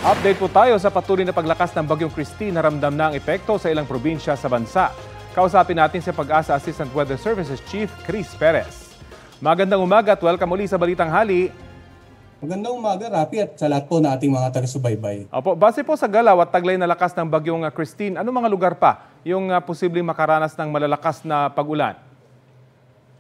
Update po tayo sa patuloy na paglakas ng Bagyong Christine na ramdam na ang epekto sa ilang probinsya sa bansa. Kausapin natin si Pag-asa Assistant Weather Services Chief Chris Perez. Magandang umaga at welcome uli sa Balitang Hali. Magandang umaga, Rapi, at sa lahat po na ating mga taga-subaybay. Opo, base po sa galaw at taglay na lakas ng Bagyong Christine, ano mga lugar pa yung posibleng makaranas ng malalakas na pag-ulan?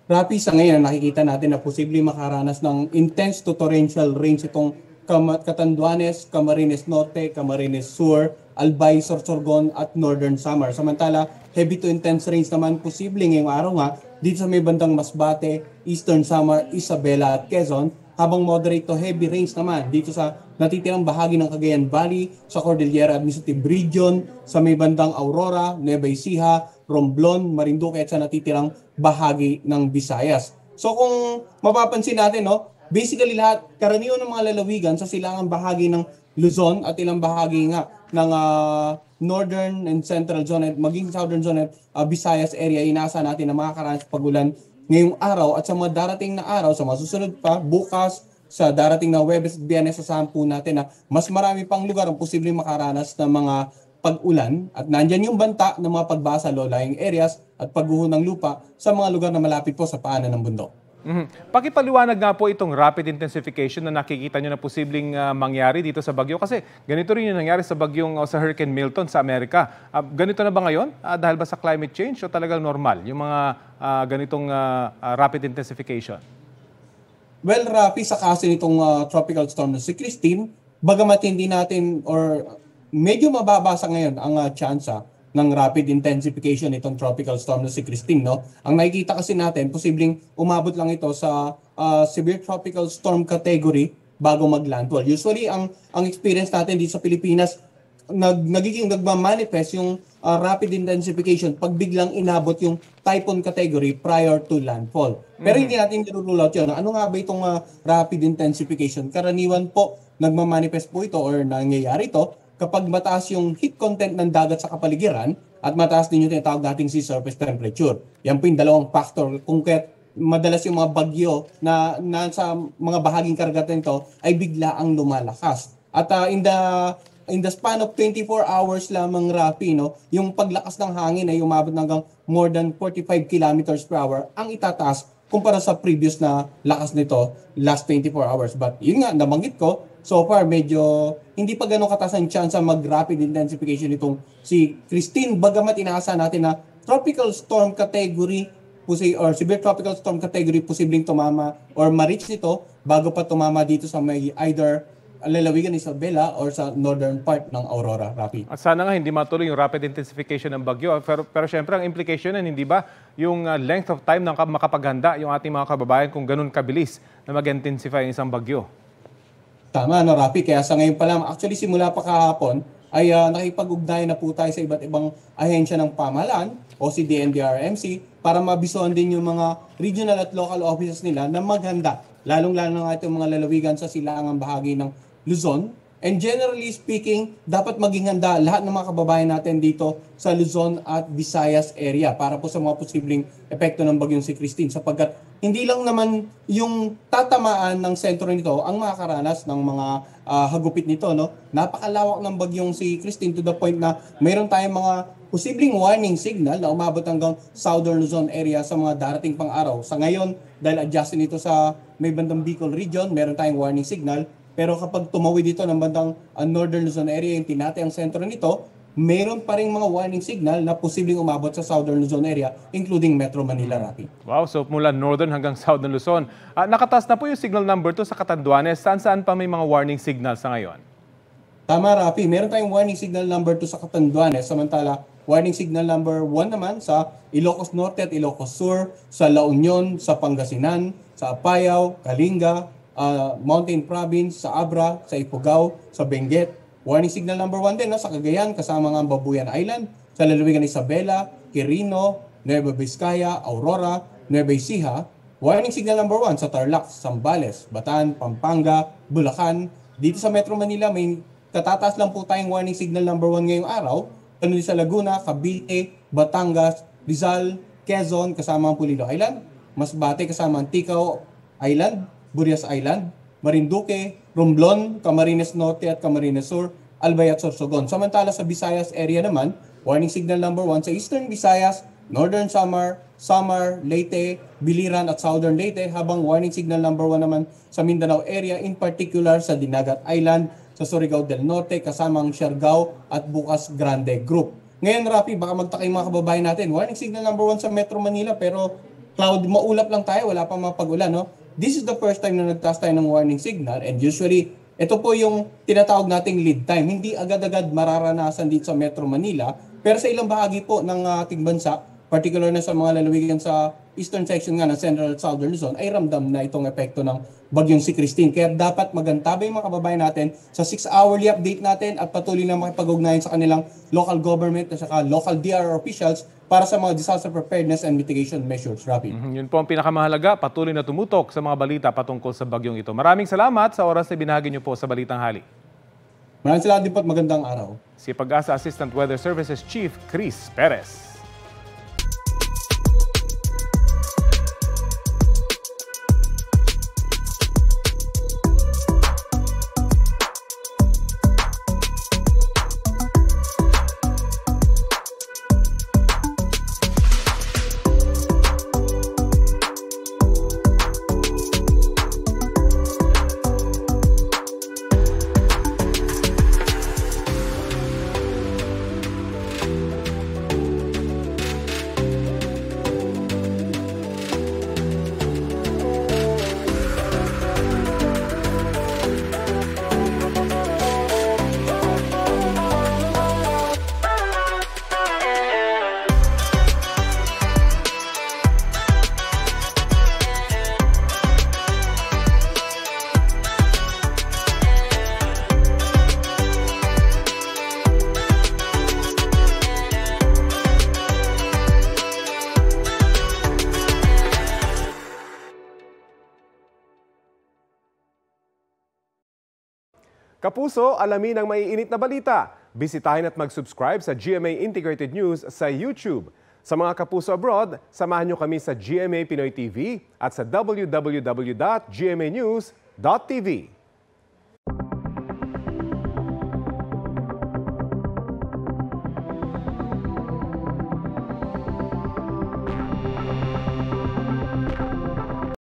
Rapi, sa ngayon nakikita natin na posibleng makaranas ng intense to torrential rains itong Catanduanes, Camarines Norte, Camarines Sur, Albay, Sorsogon at Northern Samar. Samantala, heavy to intense rains naman posibleng ngayong araw nga dito sa may bandang Masbate, Eastern Samar, Isabela at Quezon, habang moderate to heavy rains naman dito sa natitirang bahagi ng Cagayan Valley, sa Cordillera Administrative Region, sa may bandang Aurora, Nueva Ecija, Romblon, Marinduque at sa natitirang bahagi ng Visayas. So kung mapapansin natin, basically lahat, karaniwan ng mga lalawigan sa silangang bahagi ng Luzon at ilang bahagi nga ng Northern and Central Zone at maging Southern Zone at Visayas area, inasa natin na makakaranas pag-ulan ngayong araw at sa mga darating na araw, sa mga susunod pa, bukas, sa darating na Huwebes at Biyernes, sasahan po natin na mas marami pang lugar ang posibleng makaranas ng mga pag-ulan at nandyan yung banta ng mga pagbasa low-lying areas at pagguho ng lupa sa mga lugar na malapit po sa paanan ng bundok. Pakipaliwanag nga po itong rapid intensification na nakikita nyo na posibleng mangyari dito sa bagyo. Kasi ganito rin yung nangyari sa bagyong sa Hurricane Milton sa Amerika. Ganito na ba ngayon? Dahil ba sa climate change o talagang normal yung mga ganitong rapid intensification? Well, Rafi, sa kaso nitong tropical storm na si Christine, bagamat hindi natin or medyo mababasa ngayon ang tsansa ng rapid intensification itong tropical storm na si Christine, Ang nakikita kasi natin, posibleng umabot lang ito sa severe tropical storm category bago maglandfall. Usually, ang experience natin dito sa Pilipinas, nagiging nagmamanifest yung rapid intensification pag biglang inabot yung typhoon category prior to landfall. Pero hindi natin nirule out yun. Ano nga ba itong rapid intensification? Karaniwan po, nagmamanifest po ito or nangyayari ito kapag mataas yung heat content ng dagat sa kapaligiran at mataas din yung tinatawag nating sea surface temperature. Yan po yung dalawang factor kung kaya madalas yung mga bagyo na nasa mga bahaging karagatan nito ay bigla ang lumalakas. At in the span of 24 hours lamang, Rafi, yung paglakas ng hangin ay umabot hanggang more than 45 kilometers per hour ang itataas kumpara sa previous na lakas nito last 24 hours. But yun nga, nabanggit ko, so far medyo hindi pa ganun kataas ang chance mag-rapid intensification itong si Christine. Bagamat inaasa natin na tropical storm category or severe tropical storm category posibleng tumama or ma-reach nito bago pa tumama dito sa may either lalawigan ni Isabela or sa northern part ng Aurora, Rafi. At sana nga hindi matuloy yung rapid intensification ng bagyo. Pero syempre ang implication nun, hindi ba yung length of time ng makapaghanda yung ating mga kababayan kung ganun kabilis na mag-intensify ang isang bagyo? Tama, Rafi. Kaya sa ngayon pa lang, actually simula pa kahapon, ay nakipag-ugnayan na po tayo sa iba't ibang ahensya ng pamahalaan, OCD, NDRRMC, para mabisuhan din yung mga regional at local offices nila na maghanda. Lalong-lalo nga itong mga lalawigan sa silangang bahagi ng Luzon. And generally speaking, dapat maging handa lahat ng mga kababayan natin dito sa Luzon at Visayas area para po sa mga posibleng epekto ng bagyong si Christine, sapagkat hindi lang naman yung tatamaan ng sentro nito ang makakaranas ng mga hagupit nito. Napakalawak ng bagyong si Christine to the point na mayroon tayong mga posibleng warning signal na umabot hanggang Southern Luzon area sa mga darating pang araw. Sa ngayon, dahil adjusted nito sa may bandang Bicol region, meron tayong warning signal. Pero kapag tumawid dito ng bandang Northern Luzon area, yung tinatayang sentro nito, meron pa rin mga warning signal na posibleng umabot sa Southern Luzon area, including Metro Manila, Rafi. Wow, so mula Northern hanggang Southern Luzon. Nakataas na po yung signal number 2 sa Catanduanes. Saan pa may mga warning signal sa ngayon? Tama, Rafi. Meron tayong warning signal number 2 sa Catanduanes. Samantala, warning signal number 1 naman sa Ilocos Norte at Ilocos Sur, sa La Union, sa Pangasinan, sa Apayao, Kalinga, Mountain Province, sa Abra, sa Ifugao, sa Benguet. Warning signal number 1 din sa Cagayan kasama ng Babuyan Island, sa lalawigan Isabela, Quirino, Nueva Vizcaya, Aurora, Nueva Ecija. Warning signal number 1 sa Tarlac, Zambales, Bataan, Pampanga, Bulacan. Dito sa Metro Manila may katataas lang po tayong warning signal number 1 ngayong araw. Ano sa Laguna, Cavite, Batangas, Rizal, Quezon kasama ang Pulilo Island, Masbate kasama ang Ticao Island, Burias Island, Marinduque, Romblon, Camarines Norte at Camarines Sur, Albay at Sorsogon. Samantala sa Visayas area naman, warning signal number 1 sa Eastern Visayas, Northern Samar, Leyte, Biliran at Southern Leyte, habang warning signal number 1 naman sa Mindanao area, in particular sa Dinagat Island, sa Surigao del Norte, kasamang Siargao at Bukas Grande Group. Ngayon, Rafi, baka magtaka yung mga kababayan natin. Warning signal number 1 sa Metro Manila, pero cloud, maulap lang tayo, wala pang mapag-ulan, no? This is the first time na nagtaas tayo ng warning signal, and usually, ito po yung tinatawag nating lead time. Hindi agad-agad mararanasan dito sa Metro Manila, pero sa ilang bahagi po ng ating bansa, particular na sa mga lalawigan sa eastern section nga ng Central at Southern Luzon, ay ramdam na itong epekto ng bagyong si Christine. Kaya dapat magantabay mga kababayan natin sa 6-hourly update natin at patuloy na makipag-ugnayan sa kanilang local government at saka local DRR officials para sa mga disaster preparedness and mitigation measures. Rafi. Yun po ang pinakamahalaga, patuloy na tumutok sa mga balita patungkol sa bagyong ito. Maraming salamat sa oras na binahagi niyo po sa Balitang Hali. Maraming salamat din po at magandang araw. Si Pag-asa Assistant Weather Services Chief Chris Perez. Kapuso, alamin ang maiinit na balita. Bisitahin at mag-subscribe sa GMA Integrated News sa YouTube. Sa mga kapuso abroad, samahan nyo kami sa GMA Pinoy TV at sa www.gmanews.tv.